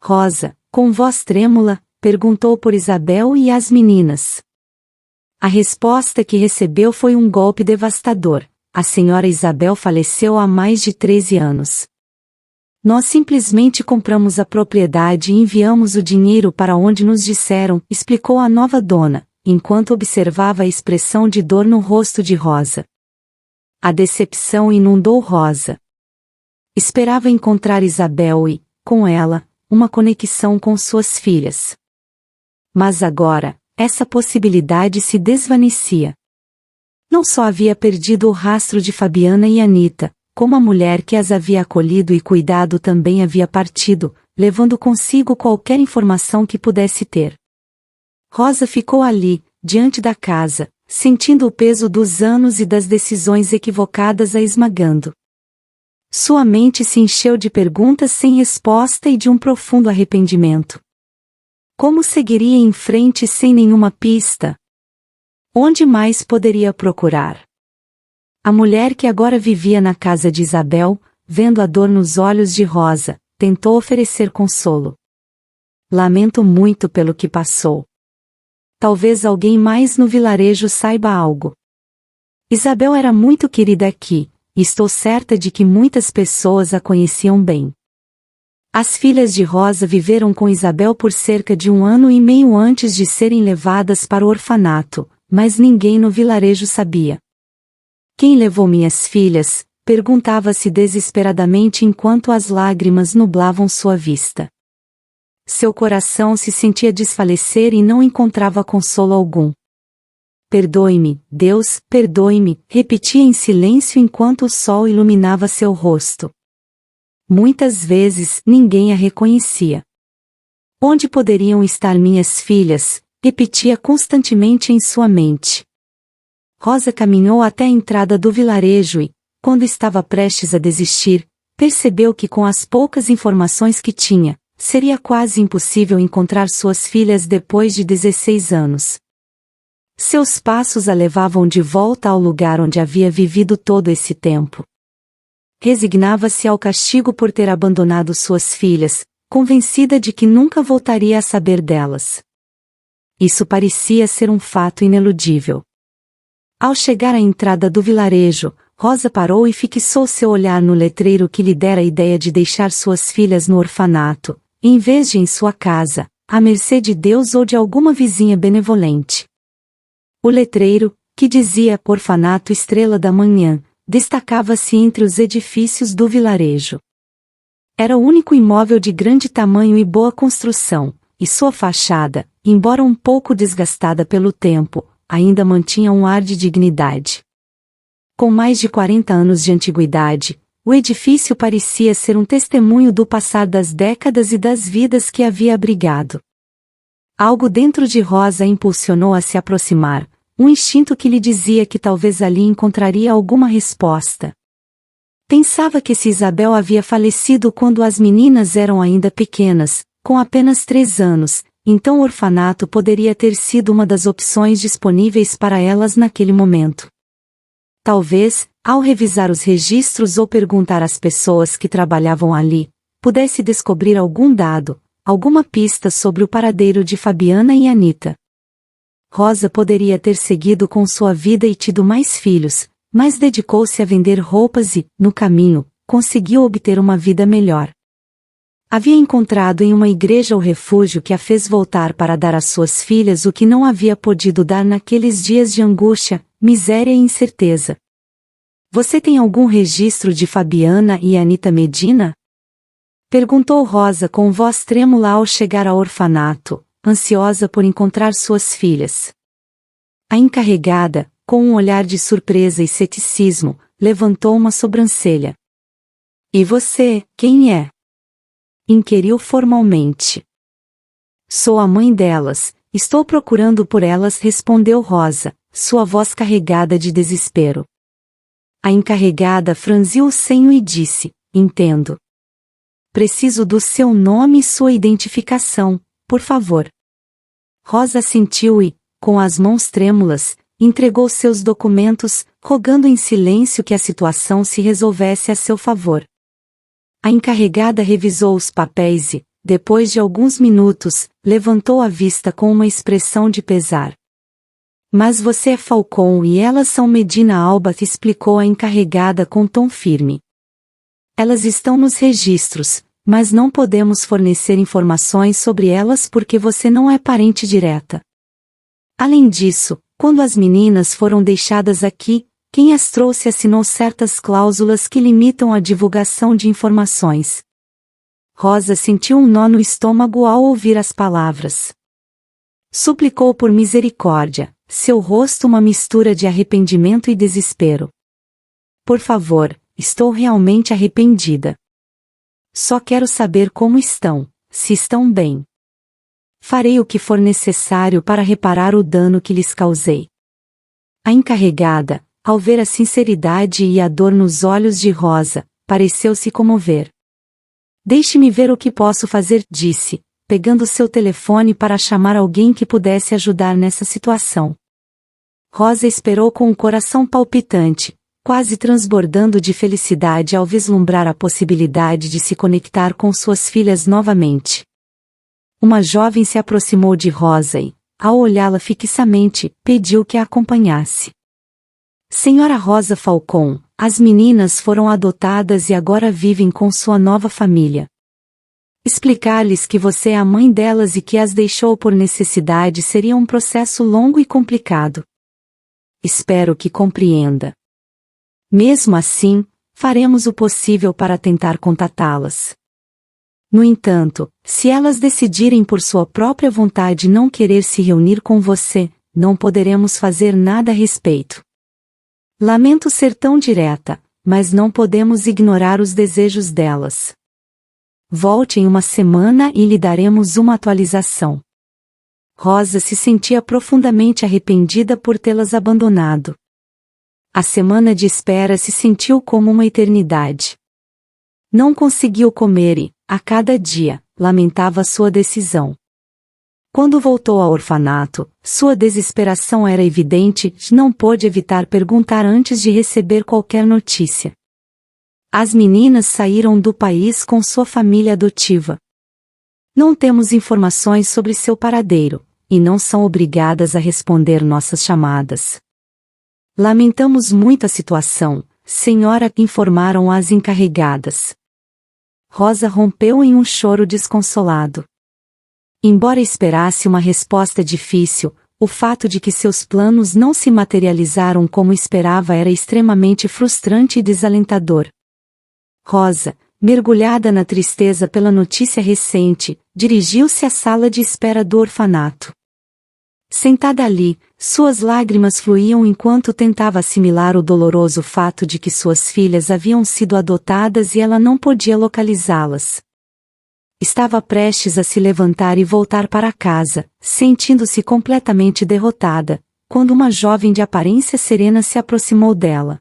Rosa, com voz trêmula, perguntou por Isabel e as meninas. A resposta que recebeu foi um golpe devastador. A senhora Isabel faleceu há mais de 13 anos. Nós simplesmente compramos a propriedade e enviamos o dinheiro para onde nos disseram, explicou a nova dona, enquanto observava a expressão de dor no rosto de Rosa. A decepção inundou Rosa. Esperava encontrar Isabel e, com ela, uma conexão com suas filhas. Mas agora, essa possibilidade se desvanecia. Não só havia perdido o rastro de Fabiana e Anita, como a mulher que as havia acolhido e cuidado também havia partido, levando consigo qualquer informação que pudesse ter. Rosa ficou ali, diante da casa, sentindo o peso dos anos e das decisões equivocadas a esmagando. Sua mente se encheu de perguntas sem resposta e de um profundo arrependimento. Como seguiria em frente sem nenhuma pista? Onde mais poderia procurar? A mulher que agora vivia na casa de Isabel, vendo a dor nos olhos de Rosa, tentou oferecer consolo. Lamento muito pelo que passou. Talvez alguém mais no vilarejo saiba algo. Isabel era muito querida aqui, e estou certa de que muitas pessoas a conheciam bem. As filhas de Rosa viveram com Isabel por cerca de 1 ano e meio antes de serem levadas para o orfanato, mas ninguém no vilarejo sabia. Quem levou minhas filhas? Perguntava-se desesperadamente enquanto as lágrimas nublavam sua vista. Seu coração se sentia desfalecer e não encontrava consolo algum. Perdoe-me, Deus, perdoe-me, repetia em silêncio enquanto o sol iluminava seu rosto. Muitas vezes ninguém a reconhecia. Onde poderiam estar minhas filhas? Repetia constantemente em sua mente. Rosa caminhou até a entrada do vilarejo e, quando estava prestes a desistir, percebeu que com as poucas informações que tinha, seria quase impossível encontrar suas filhas depois de 16 anos. Seus passos a levavam de volta ao lugar onde havia vivido todo esse tempo. Resignava-se ao castigo por ter abandonado suas filhas, convencida de que nunca voltaria a saber delas. Isso parecia ser um fato ineludível. Ao chegar à entrada do vilarejo, Rosa parou e fixou seu olhar no letreiro que lhe dera a ideia de deixar suas filhas no orfanato, em vez de em sua casa, à mercê de Deus ou de alguma vizinha benevolente. O letreiro, que dizia Orfanato Estrela da Manhã, destacava-se entre os edifícios do vilarejo. Era o único imóvel de grande tamanho e boa construção, e sua fachada, embora um pouco desgastada pelo tempo, ainda mantinha um ar de dignidade. Com mais de 40 anos de antiguidade, o edifício parecia ser um testemunho do passar das décadas e das vidas que havia abrigado. Algo dentro de Rosa a impulsionou a se aproximar, um instinto que lhe dizia que talvez ali encontraria alguma resposta. Pensava que se Isabel havia falecido quando as meninas eram ainda pequenas, com apenas 3 anos, então o orfanato poderia ter sido uma das opções disponíveis para elas naquele momento. Talvez, ao revisar os registros ou perguntar às pessoas que trabalhavam ali, pudesse descobrir algum dado, alguma pista sobre o paradeiro de Fabiana e Anita. Rosa poderia ter seguido com sua vida e tido mais filhos, mas dedicou-se a vender roupas e, no caminho, conseguiu obter uma vida melhor. Havia encontrado em uma igreja o refúgio que a fez voltar para dar às suas filhas o que não havia podido dar naqueles dias de angústia, miséria e incerteza. Você tem algum registro de Fabiana e Anita Medina? Perguntou Rosa com voz trêmula ao chegar ao orfanato, ansiosa por encontrar suas filhas. A encarregada, com um olhar de surpresa e ceticismo, levantou uma sobrancelha. E você, quem é? Inquiriu formalmente. Sou a mãe delas, estou procurando por elas, respondeu Rosa, sua voz carregada de desespero. A encarregada franziu o senho e disse, entendo. Preciso do seu nome e sua identificação, por favor. Rosa assentiu e, com as mãos trêmulas, entregou seus documentos, rogando em silêncio que a situação se resolvesse a seu favor. A encarregada revisou os papéis e, depois de alguns minutos, levantou a vista com uma expressão de pesar. Mas você é Falcão e elas são Medina Alba, explicou a encarregada com tom firme. Elas estão nos registros, mas não podemos fornecer informações sobre elas porque você não é parente direta. Além disso, quando as meninas foram deixadas aqui, quem as trouxe assinou certas cláusulas que limitam a divulgação de informações. Rosa sentiu um nó no estômago ao ouvir as palavras. Suplicou por misericórdia, seu rosto uma mistura de arrependimento e desespero. Por favor, estou realmente arrependida. Só quero saber como estão, se estão bem. Farei o que for necessário para reparar o dano que lhes causei. A encarregada, ao ver a sinceridade e a dor nos olhos de Rosa, pareceu se comover. Deixe-me ver o que posso fazer, disse, pegando seu telefone para chamar alguém que pudesse ajudar nessa situação. Rosa esperou com o coração palpitante, quase transbordando de felicidade ao vislumbrar a possibilidade de se conectar com suas filhas novamente. Uma jovem se aproximou de Rosa e, ao olhá-la fixamente, pediu que a acompanhasse. Senhora Rosa Falcão, as meninas foram adotadas e agora vivem com sua nova família. Explicar-lhes que você é a mãe delas e que as deixou por necessidade seria um processo longo e complicado. Espero que compreenda. Mesmo assim, faremos o possível para tentar contatá-las. No entanto, se elas decidirem por sua própria vontade não querer se reunir com você, não poderemos fazer nada a respeito. Lamento ser tão direta, mas não podemos ignorar os desejos delas. volte em uma semana e lhe daremos uma atualização. Rosa se sentia profundamente arrependida por tê-las abandonado. A semana de espera se sentiu como uma eternidade. Não conseguiu comer e, a cada dia, lamentava sua decisão. Quando voltou ao orfanato, sua desesperação era evidente e não pôde evitar perguntar antes de receber qualquer notícia. As meninas saíram do país com sua família adotiva. Não temos informações sobre seu paradeiro, e não são obrigadas a responder nossas chamadas. Lamentamos muito a situação, senhora, informaram as encarregadas. Rosa rompeu em um choro desconsolado. Embora esperasse uma resposta difícil, o fato de que seus planos não se materializaram como esperava era extremamente frustrante e desalentador. Rosa, mergulhada na tristeza pela notícia recente, dirigiu-se à sala de espera do orfanato. Sentada ali, suas lágrimas fluíam enquanto tentava assimilar o doloroso fato de que suas filhas haviam sido adotadas e ela não podia localizá-las. Estava prestes a se levantar e voltar para casa, sentindo-se completamente derrotada, quando uma jovem de aparência serena se aproximou dela.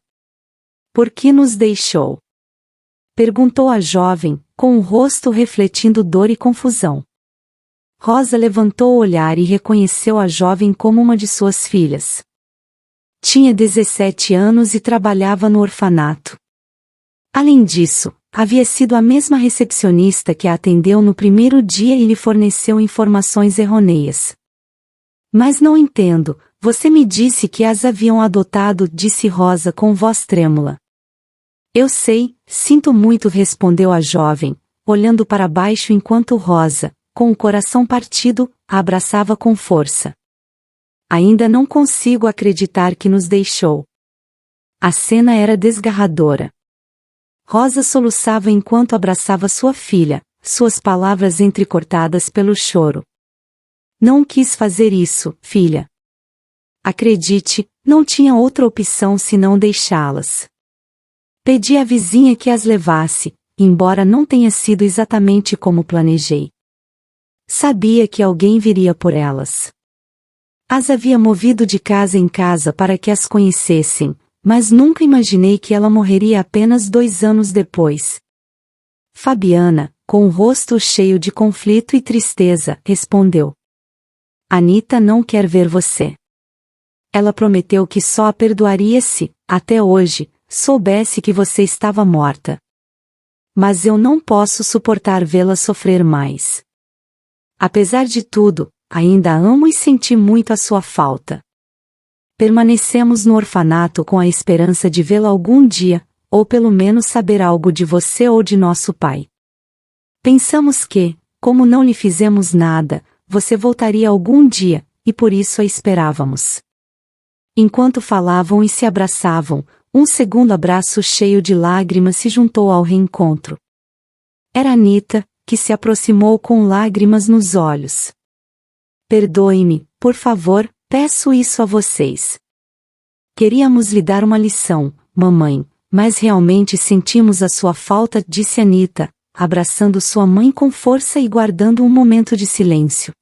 "Por que nos deixou?" perguntou a jovem, com o rosto refletindo dor e confusão. Rosa levantou o olhar e reconheceu a jovem como uma de suas filhas. Tinha 17 anos e trabalhava no orfanato. Além disso, havia sido a mesma recepcionista que a atendeu no primeiro dia e lhe forneceu informações errôneas. "Mas não entendo, você me disse que as haviam adotado", disse Rosa com voz trêmula. "Eu sei, sinto muito", respondeu a jovem, olhando para baixo enquanto Rosa, com o coração partido, a abraçava com força. "Ainda não consigo acreditar que nos deixou." A cena era desgarradora. Rosa soluçava enquanto abraçava sua filha, suas palavras entrecortadas pelo choro. "Não quis fazer isso, filha. Acredite, não tinha outra opção senão deixá-las. Pedi à vizinha que as levasse, embora não tenha sido exatamente como planejei. Sabia que alguém viria por elas. As havia movido de casa em casa para que as conhecessem, mas nunca imaginei que ela morreria apenas 2 anos depois." Fabiana, com o rosto cheio de conflito e tristeza, respondeu. "Anita não quer ver você. Ela prometeu que só a perdoaria se, até hoje, soubesse que você estava morta. Mas eu não posso suportar vê-la sofrer mais. Apesar de tudo, ainda a amo e senti muito a sua falta. Permanecemos no orfanato com a esperança de vê-la algum dia, ou pelo menos saber algo de você ou de nosso pai. Pensamos que, como não lhe fizemos nada, você voltaria algum dia, e por isso a esperávamos." Enquanto falavam e se abraçavam, um segundo abraço cheio de lágrimas se juntou ao reencontro. Era Anita, que se aproximou com lágrimas nos olhos. "Perdoe-me, por favor, peço isso a vocês. Queríamos lhe dar uma lição, mamãe, mas realmente sentimos a sua falta", disse Anita, abraçando sua mãe com força e guardando um momento de silêncio.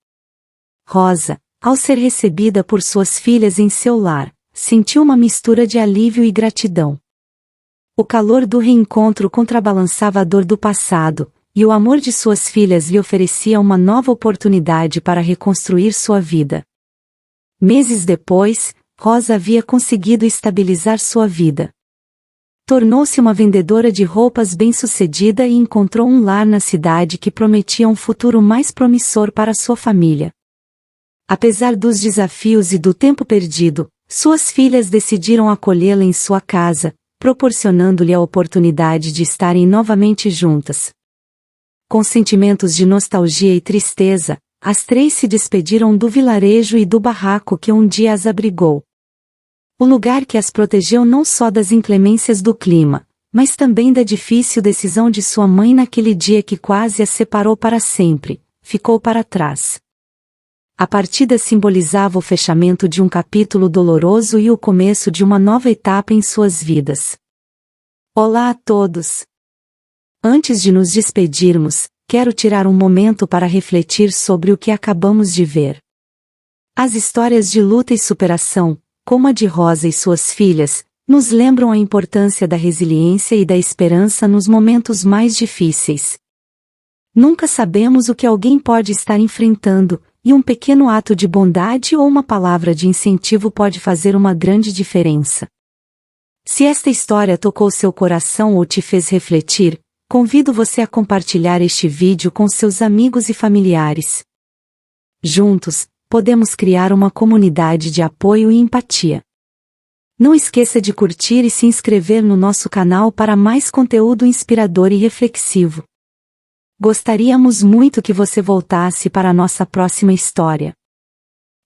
Rosa, ao ser recebida por suas filhas em seu lar, sentiu uma mistura de alívio e gratidão. O calor do reencontro contrabalançava a dor do passado, e o amor de suas filhas lhe oferecia uma nova oportunidade para reconstruir sua vida. Meses depois, Rosa havia conseguido estabilizar sua vida. Tornou-se uma vendedora de roupas bem-sucedida e encontrou um lar na cidade que prometia um futuro mais promissor para sua família. Apesar dos desafios e do tempo perdido, suas filhas decidiram acolhê-la em sua casa, proporcionando-lhe a oportunidade de estarem novamente juntas. Com sentimentos de nostalgia e tristeza, as 3 se despediram do vilarejo e do barraco que um dia as abrigou. O lugar que as protegeu não só das inclemências do clima, mas também da difícil decisão de sua mãe naquele dia que quase as separou para sempre, ficou para trás. A partida simbolizava o fechamento de um capítulo doloroso e o começo de uma nova etapa em suas vidas. Olá a todos! Antes de nos despedirmos, quero tirar um momento para refletir sobre o que acabamos de ver. As histórias de luta e superação, como a de Rosa e suas filhas, nos lembram a importância da resiliência e da esperança nos momentos mais difíceis. Nunca sabemos o que alguém pode estar enfrentando, e um pequeno ato de bondade ou uma palavra de incentivo pode fazer uma grande diferença. Se esta história tocou seu coração ou te fez refletir, convido você a compartilhar este vídeo com seus amigos e familiares. Juntos, podemos criar uma comunidade de apoio e empatia. Não esqueça de curtir e se inscrever no nosso canal para mais conteúdo inspirador e reflexivo. Gostaríamos muito que você voltasse para a nossa próxima história.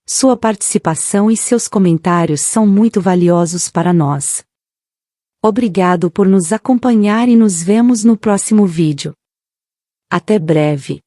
Sua participação e seus comentários são muito valiosos para nós. Obrigado por nos acompanhar e nos vemos no próximo vídeo. Até breve.